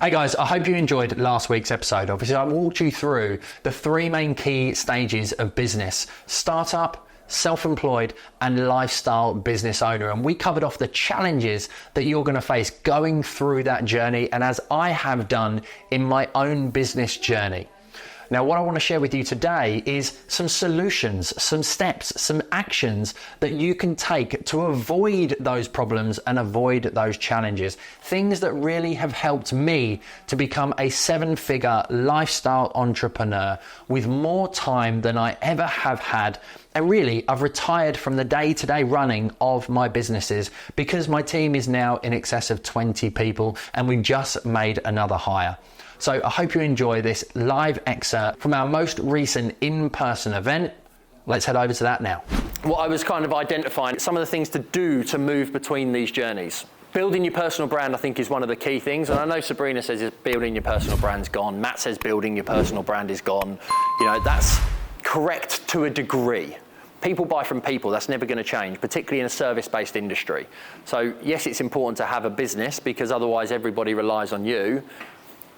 Hey guys, I hope you enjoyed last week's episode. Obviously, I walked you through the three main key stages of business: startup, self-employed, and lifestyle business owner. And we covered off the challenges that you're going to face going through that journey, and as I have done in my own business journey. Now, what I want to share with you today is some solutions, some steps, some actions that you can take to avoid those problems and avoid those challenges. Things that really have helped me to become a seven-figure lifestyle entrepreneur with more time than I ever have had. And really, I've retired from the day-to-day running of my businesses because my team is now in excess of 20 people and we've just made another hire. So I hope you enjoy this live excerpt from our most recent in-person event. Let's head over to that now. What I was kind of identifying, some of the things to do to move between these journeys. Building your personal brand, I think, is one of the key things. And I know Sabrina says building your personal brand's gone. Matt says building your personal brand is gone. You know, that's correct to a degree. People buy from people, that's never going to change, particularly in a service-based industry. So yes, it's important to have a business because otherwise everybody relies on you.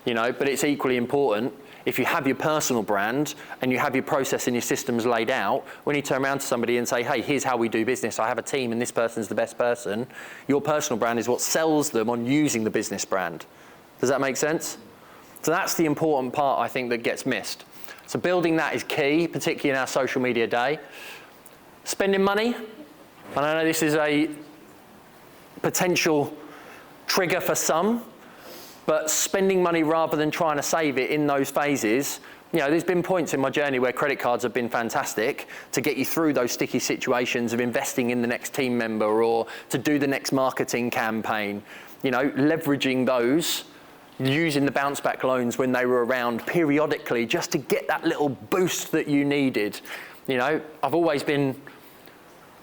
You know, but it's equally important if you have your personal brand and you have your process and your systems laid out, when you turn around to somebody and say, hey, here's how we do business, I have a team and this person's the best person, your personal brand is what sells them on using the business brand. Does that make sense? So that's the important part, I think, that gets missed. So building that is key, particularly in our social media day. Spending money, and I know this is a potential trigger for some, but spending money rather than trying to save it in those phases, you know, there's been points in my journey where credit cards have been fantastic to get you through those sticky situations of investing in the next team member or to do the next marketing campaign. You know, leveraging those, using the bounce back loans when they were around periodically just to get that little boost that you needed. You know, I've always been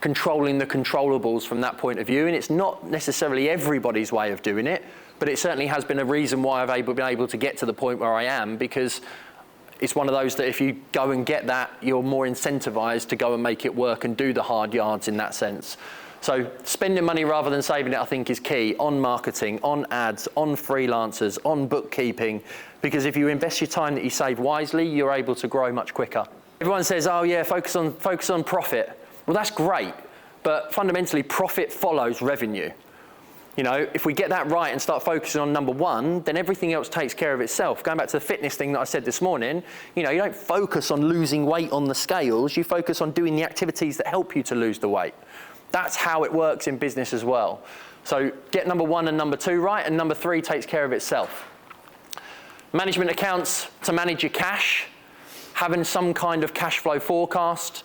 controlling the controllables from that point of view, and it's not necessarily everybody's way of doing it, but it certainly has been a reason why I've been able to get to the point where I am, because it's one of those that if you go and get that, you're more incentivized to go and make it work and do the hard yards in that sense. So spending money rather than saving it, I think, is key on marketing, on ads, on freelancers, on bookkeeping, because if you invest your time that you save wisely, you're able to grow much quicker. Everyone says, oh yeah, focus on profit. Well, that's great, but fundamentally profit follows revenue. You know, if we get that right and start focusing on number one, then everything else takes care of itself. Going back to the fitness thing that I said this morning, you know, you don't focus on losing weight on the scales, you focus on doing the activities that help you to lose the weight. That's how it works in business as well. So get number one and number two right, and number three takes care of itself. Management accounts to manage your cash, having some kind of cash flow forecast.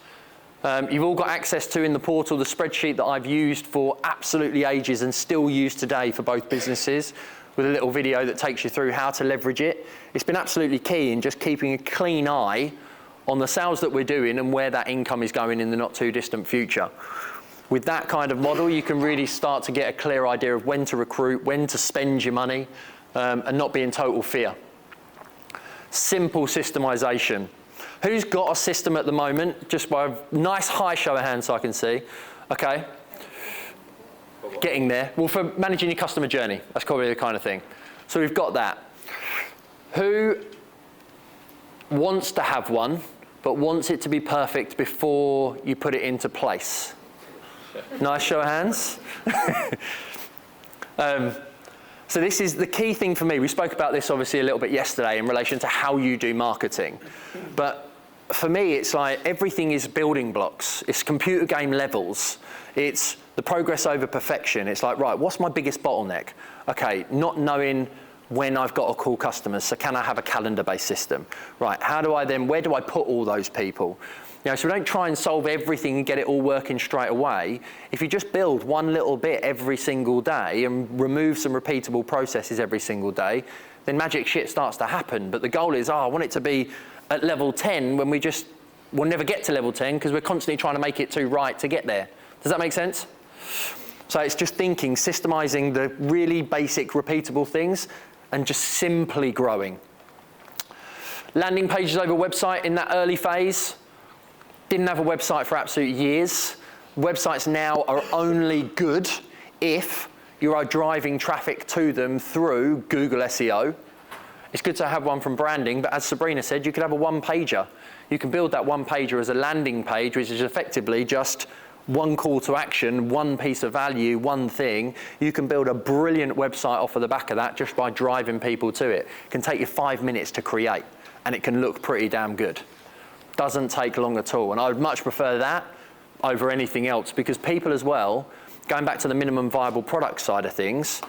You've all got access to in the portal the spreadsheet that I've used for absolutely ages and still use today for both businesses, with a little video that takes you through how to leverage it. It's been absolutely key in just keeping a clean eye on the sales that we're doing and where that income is going in the not too distant future. With that kind of model, you can really start to get a clear idea of when to recruit, when to spend your money, and not be in total fear. Simple systemization. Who's got a system at the moment? Just by a nice high show of hands so I can see. Okay. Getting there. Well, for managing your customer journey, that's probably the kind of thing. So we've got that. Who wants to have one, but wants it to be perfect before you put it into place? Nice show of hands. So this is the key thing for me. We spoke about this obviously a little bit yesterday in relation to how you do marketing. But for me, it's like everything is building blocks. It's computer game levels. It's the progress over perfection. It's like, right, what's my biggest bottleneck? Okay, not knowing when I've got to call customers. So can I have a calendar-based system? Right, where do I put all those people? You know, so we don't try and solve everything and get it all working straight away. If you just build one little bit every single day and remove some repeatable processes every single day, then magic shit starts to happen. But the goal is, I want it to be at level 10 when we'll never get to level 10 because we're constantly trying to make it too right to get there. Does that make sense? So it's just thinking, systemizing the really basic repeatable things and just simply growing. Landing pages over website in that early phase. Didn't have a website for absolute years. Websites now are only good if you are driving traffic to them through Google SEO. It's good to have one from branding, but as Sabrina said, you could have a one-pager. You can build that one-pager as a landing page, which is effectively just one call to action, one piece of value, one thing. You can build a brilliant website off of the back of that just by driving people to it. It can take you 5 minutes to create, and it can look pretty damn good. Doesn't take long at all, and I would much prefer that over anything else, because people as well, going back to the minimum viable product side of things,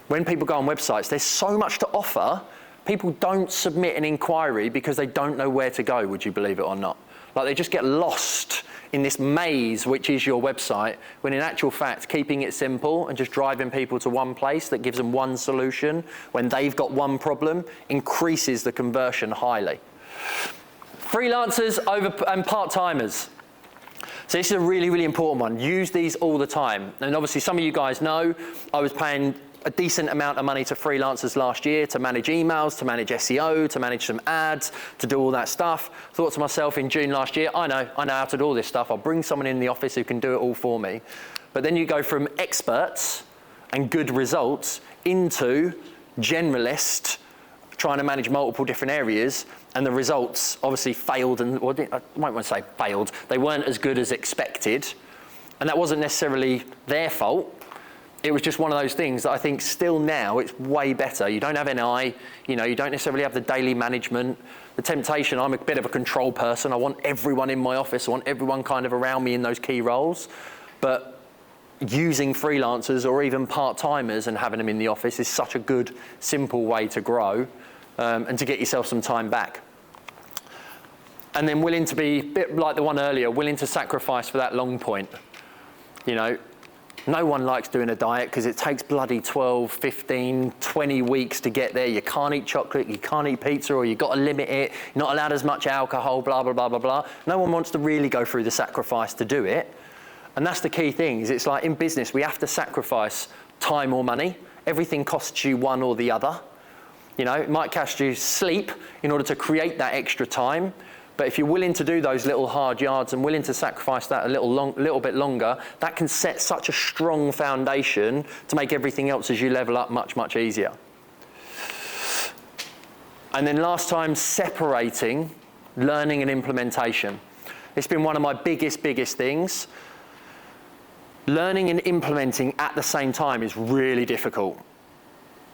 when people go on websites, there's so much to offer. People don't submit an inquiry because they don't know where to go, would you believe it or not? Like, they just get lost in this maze, which is your website, when in actual fact, keeping it simple and just driving people to one place that gives them one solution when they've got one problem increases the conversion highly. Freelancers and part-timers. So this is a really, really important one. Use these all the time. And obviously some of you guys know I was paying a decent amount of money to freelancers last year to manage emails, to manage SEO, to manage some ads, to do all that stuff. Thought to myself in June last year, I know how to do all this stuff. I'll bring someone in the office who can do it all for me. But then you go from experts and good results into generalist, trying to manage multiple different areas, and the results obviously failed, and well, I might want to say failed. They weren't as good as expected, and that wasn't necessarily their fault. It was just one of those things that I think still now it's way better. You don't have NI, you don't necessarily have the daily management. The temptation, I'm a bit of a control person. I want everyone in my office. I want everyone kind of around me in those key roles. But using freelancers or even part-timers and having them in the office is such a good, simple way to grow and to get yourself some time back. And then willing to be, a bit like the one earlier, willing to sacrifice for that long point. No one likes doing a diet because it takes bloody 12, 15, 20 weeks to get there. You can't eat chocolate, you can't eat pizza, or you've got to limit it. You're not allowed as much alcohol, blah, blah, blah, blah, blah. No one wants to really go through the sacrifice to do it. And that's the key thing, is it's like in business, we have to sacrifice time or money. Everything costs you one or the other. It might cost you sleep in order to create that extra time. But if you're willing to do those little hard yards and willing to sacrifice that a little bit longer, that can set such a strong foundation to make everything else as you level up much, much easier. And then last time, separating learning and implementation. It's been one of my biggest things. Learning and implementing at the same time is really difficult.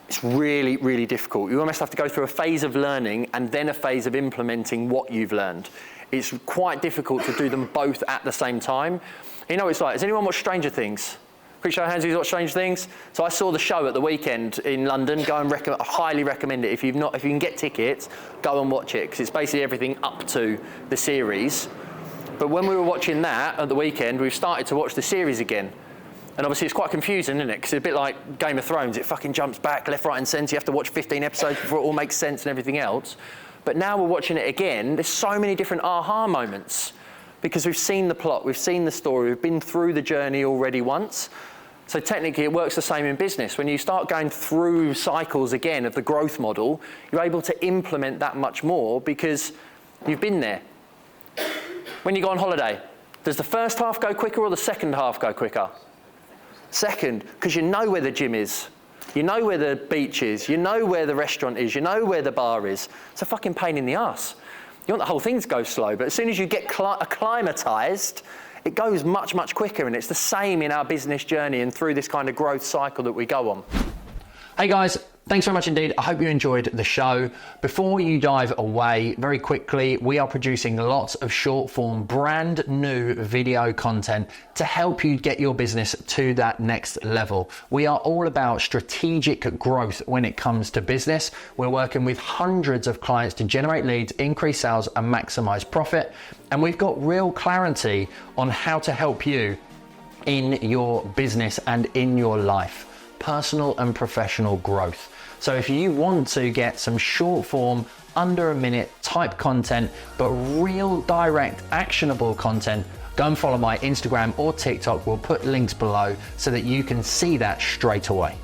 It's really, really difficult. You almost have to go through a phase of learning and then a phase of implementing what you've learned. It's quite difficult to do them both at the same time. It's like, has anyone watched Stranger Things? Quick show of hands who's watched Stranger Things? So I saw the show at the weekend in London. Go and I highly recommend it. If you can get tickets, go and watch it, because it's basically everything up to the series. But when we were watching that at the weekend, we've started to watch the series again. And obviously it's quite confusing, isn't it? Because it's a bit like Game of Thrones. It fucking jumps back left, right and centre. You have to watch 15 episodes before it all makes sense and everything else. But now we're watching it again. There's so many different aha moments because we've seen the plot, we've seen the story, we've been through the journey already once. So technically it works the same in business. When you start going through cycles again of the growth model, you're able to implement that much more because you've been there. When you go on holiday, does the first half go quicker or the second half go quicker? Second, because you know where the gym is, you know where the beach is, you know where the restaurant is, you know where the bar is. It's a fucking pain in the ass. You want the whole thing to go slow, but as soon as you get acclimatized, it goes much, much quicker, and it's the same in our business journey and through this kind of growth cycle that we go on. Hey guys, thanks very much indeed. I hope you enjoyed the show. Before you dive away, very quickly, we are producing lots of short form, brand new video content to help you get your business to that next level. We are all about strategic growth when it comes to business. We're working with hundreds of clients to generate leads, increase sales, and maximize profit. And we've got real clarity on how to help you in your business and in your life. Personal and professional growth. So if you want to get some short form, under a minute type content, but real direct actionable content, go and follow my Instagram or TikTok. We'll put links below so that you can see that straight away.